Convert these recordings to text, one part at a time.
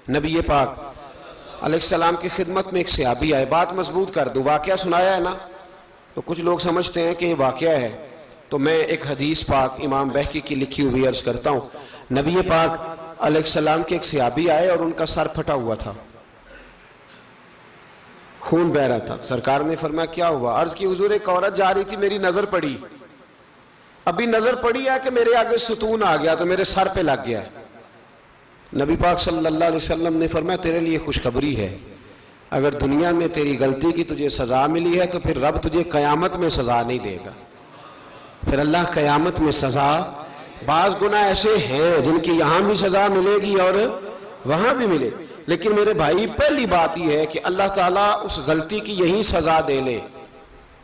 نبی پاک علیہ السلام کی خدمت میں ایک صحابی آئے. بات مضبوط کر دوں, واقعہ سنایا ہے نا, تو کچھ لوگ سمجھتے ہیں کہ یہ واقعہ ہے, تو میں ایک حدیث پاک امام بہقی کی لکھی ہوئی عرض کرتا ہوں. نبی پاک علیہ السلام کے ایک صحابی آئے اور ان کا سر پھٹا ہوا تھا, خون بہ رہا تھا. سرکار نے فرمایا کیا ہوا؟ عرض کی حضور ایک عورت جا رہی تھی, میری نظر پڑی, ابھی نظر پڑی ہے کہ میرے آگے ستون آ گیا تو میرے سر پہ لگ گیا. نبی پاک صلی اللہ علیہ وسلم نے فرمایا تیرے لیے خوشخبری ہے, اگر دنیا میں تیری غلطی کی تجھے سزا ملی ہے تو پھر رب تجھے قیامت میں سزا نہیں دے گا. پھر اللہ قیامت میں سزا, بعض گناہ ایسے ہیں جن کی یہاں بھی سزا ملے گی اور وہاں بھی ملے, لیکن میرے بھائی پہلی بات یہ ہے کہ اللہ تعالیٰ اس غلطی کی یہی سزا دے لے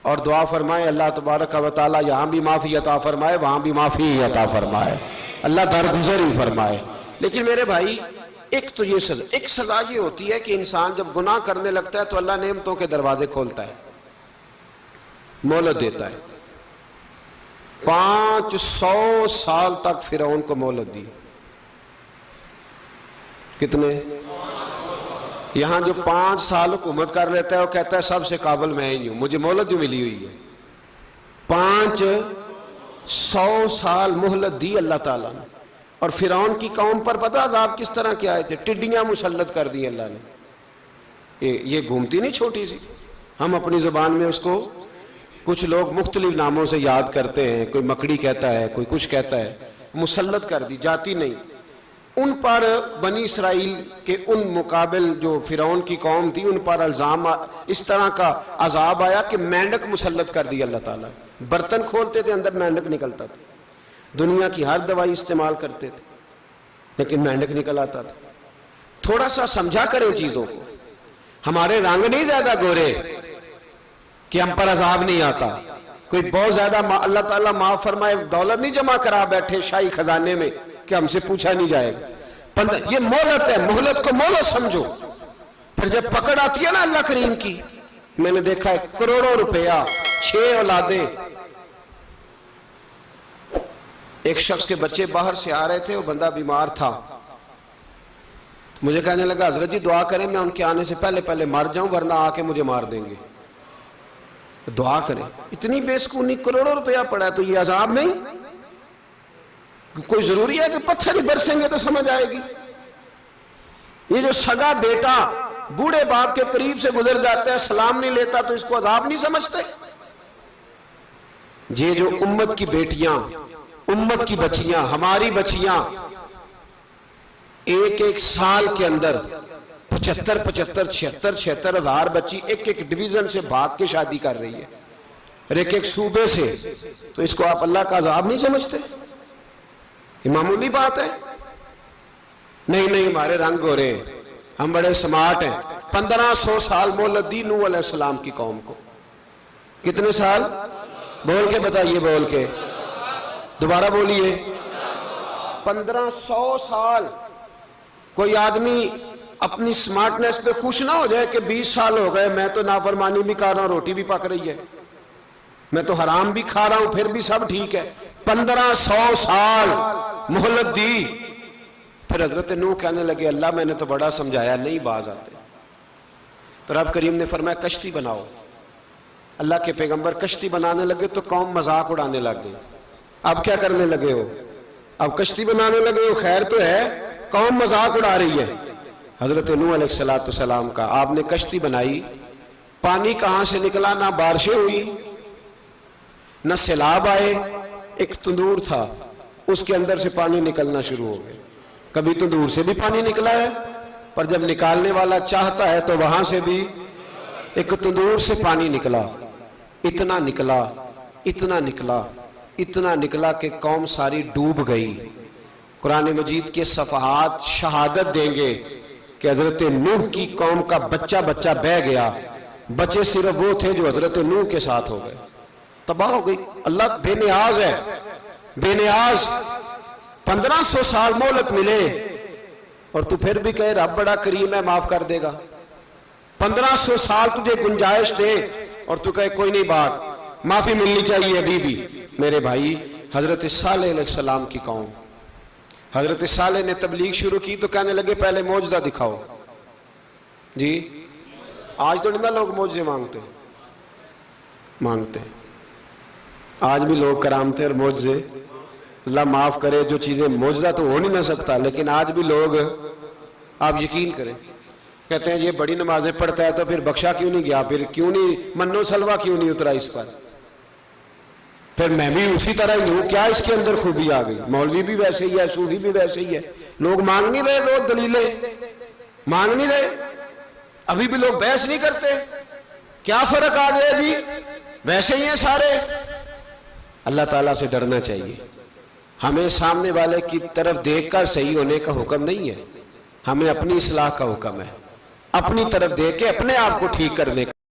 اور دعا فرمائے اللہ تبارک و تعالیٰ یہاں بھی معافی عطا فرمائے وہاں بھی معافی عطا فرمائے, اللہ درگزر ہی فرمائے. لیکن میرے بھائی ایک تو یہ سزا, ایک سزا یہ ہوتی ہے کہ انسان جب گناہ کرنے لگتا ہے تو اللہ نعمتوں کے دروازے کھولتا ہے, مہلت دیتا ہے. 500 سال تک فرعون کو مہلت دی. کتنے؟ یہاں جو 5 سال حکومت کر لیتا ہے وہ کہتا ہے سب سے قابل میں ہی ہوں, مجھے مہلت جو ملی ہوئی ہے. 500 سال مہلت دی اللہ تعالیٰ نے. اور فرعون کی قوم پر پتہ عذاب کس طرح کے آئے تھے؟ ٹڈیاں مسلط کر دی اللہ نے. یہ گھومتی نہیں چھوٹی سی, ہم اپنی زبان میں اس کو کچھ لوگ مختلف ناموں سے یاد کرتے ہیں, کوئی مکڑی کہتا ہے, کوئی کچھ کہتا ہے. مسلط کر دی, جاتی نہیں. ان پر بنی اسرائیل کے ان مقابل جو فرعون کی قوم تھی ان پر الزام اس طرح کا عذاب آیا کہ مینڈک مسلط کر دی اللہ تعالیٰ. برتن کھولتے تھے اندر مینڈک نکلتا تھا, دنیا کی ہر دوائی استعمال کرتے تھے لیکن مینڈک نکل آتا تھا. تھوڑا سا سمجھا کریں چیزوں کو. ہمارے رنگ نہیں زیادہ گورے کہ ہم پر عذاب نہیں آتا. کوئی بہت زیادہ اللہ تعالیٰ معاف فرمائے دولت نہیں جمع کرا بیٹھے شاہی خزانے میں کہ ہم سے پوچھا نہیں جائے گا. یہ مہلت ہے, مہلت کو مہلت سمجھو. پھر جب پکڑ آتی ہے نا اللہ کریم کی, میں نے دیکھا ہے کروڑوں روپیہ, 6 اولادیں. ایک شخص کے بچے باہر سے آ رہے تھے, وہ بندہ بیمار تھا, مجھے کہنے لگا حضرت جی دعا کریں میں ان کے آنے سے پہلے مر جاؤں ورنہ آ کے مجھے مار دیں گے, دعا کریں. اتنی بے سکونی, کروڑوں روپیہ پڑا ہے تو یہ عذاب نہیں؟ کوئی ضروری ہے کہ پتھر ہی برسیں گے تو سمجھ آئے گی؟ یہ جو سگا بیٹا بوڑھے باپ کے قریب سے گزر جاتا ہے سلام نہیں لیتا تو اس کو عذاب نہیں سمجھتے؟ یہ جو امت کی بیٹیاں, امت کی بچیاں, ہماری بچیاں ایک سال کے اندر 75,000 ہزار بچی ایک ڈویژن سے بھاگ کے شادی کر رہی ہے, اور ایک صوبے سے. تو اس کو آپ اللہ کا عذاب نہیں سمجھتے؟ یہ معمولی بات ہے. نہیں ہمارے رنگ ہو رہے ہیں, ہم بڑے سمارٹ ہیں. 1500 سال مہلت دی نوح علیہ السلام کی قوم کو. کتنے سال؟ بول کے بتائیے, بول کے دوبارہ بولیے. 1500 سال. کوئی آدمی اپنی سمارٹنس پہ خوش نہ ہو جائے کہ 20 سال ہو گئے میں تو نافرمانی بھی کر رہا ہوں, روٹی بھی پک رہی ہے, میں تو حرام بھی کھا رہا ہوں, پھر بھی سب ٹھیک ہے. 1500 سال مہلت دی. پھر حضرت نوح کہنے لگے اللہ میں نے تو بڑا سمجھایا, نہیں باز آتے. تو رب کریم نے فرمایا کشتی بناؤ. اللہ کے پیغمبر کشتی بنانے لگے تو قوم مذاق اڑانے لگ گئی. اب کیا کرنے لگے ہو؟ اب کشتی بنانے لگے ہو, خیر تو ہے, قوم مذاق اڑا رہی ہے. حضرت نوح علیہ السلام کا آپ نے کشتی بنائی, پانی کہاں سے نکلا؟ نہ بارشیں ہوئی نہ سیلاب آئے. ایک تندور تھا, اس کے اندر سے پانی نکلنا شروع ہو گیا. کبھی تندور سے بھی پانی نکلا ہے, پر جب نکالنے والا چاہتا ہے تو وہاں سے بھی ایک تندور سے پانی نکلا. اتنا نکلا, اتنا نکلا, اتنا نکلا کہ قوم ساری ڈوب گئی. قرآن مجید کے صفحات شہادت دیں گے کہ حضرت نوح کی قوم کا بچہ بہ گیا. بچے صرف وہ تھے جو حضرت نوح کے ساتھ ہو گئے, تباہ ہو گئی. اللہ بے نیاز ہے, بے نیاز. 1500 سال مہلت ملے اور تو پھر بھی کہے رب بڑا کریم ہے معاف کر دے گا. 1500 سال تجھے گنجائش دے اور تو کہے کوئی نہیں, بات معافی ملنی چاہیے ابھی بھی. میرے بھائی حضرت صالح علیہ السلام کی قوم حضرت صالح نے تبلیغ شروع کی تو کہنے لگے پہلے معجزہ دکھاؤ جی. آج تو نہیں نا لوگ معجزے مانگتے آج بھی لوگ کرامتیں اور معجزے، اللہ معاف کرے، جو چیزیں معجزہ تو ہو نہیں نہ سکتا، لیکن آج بھی لوگ، آپ یقین کریں، کہتے ہیں یہ بڑی نمازیں پڑھتا ہے تو پھر بخشا کیوں نہیں گیا، پھر کیوں نہیں منو سلوا کیوں نہیں اترا اس پر، پھر میں بھی اسی طرح ہی ہوں، کیا اس کے اندر خوبی آ گئی؟ مولوی بھی ویسے ہی ہے، صوفی بھی ویسے ہی ہے. لوگ مانگ نہیں رہے، لوگ دلیلیں مانگ نہیں رہے، ابھی بھی لوگ بحث نہیں کرتے. کیا فرق آ گیا جی؟ ویسے ہی ہیں سارے. اللہ تعالیٰ سے ڈرنا چاہیے. ہمیں سامنے والے کی طرف دیکھ کر صحیح ہونے کا حکم نہیں ہے، ہمیں اپنی اصلاح کا حکم ہے، اپنی طرف دیکھ کے اپنے آپ کو ٹھیک کرنے کا.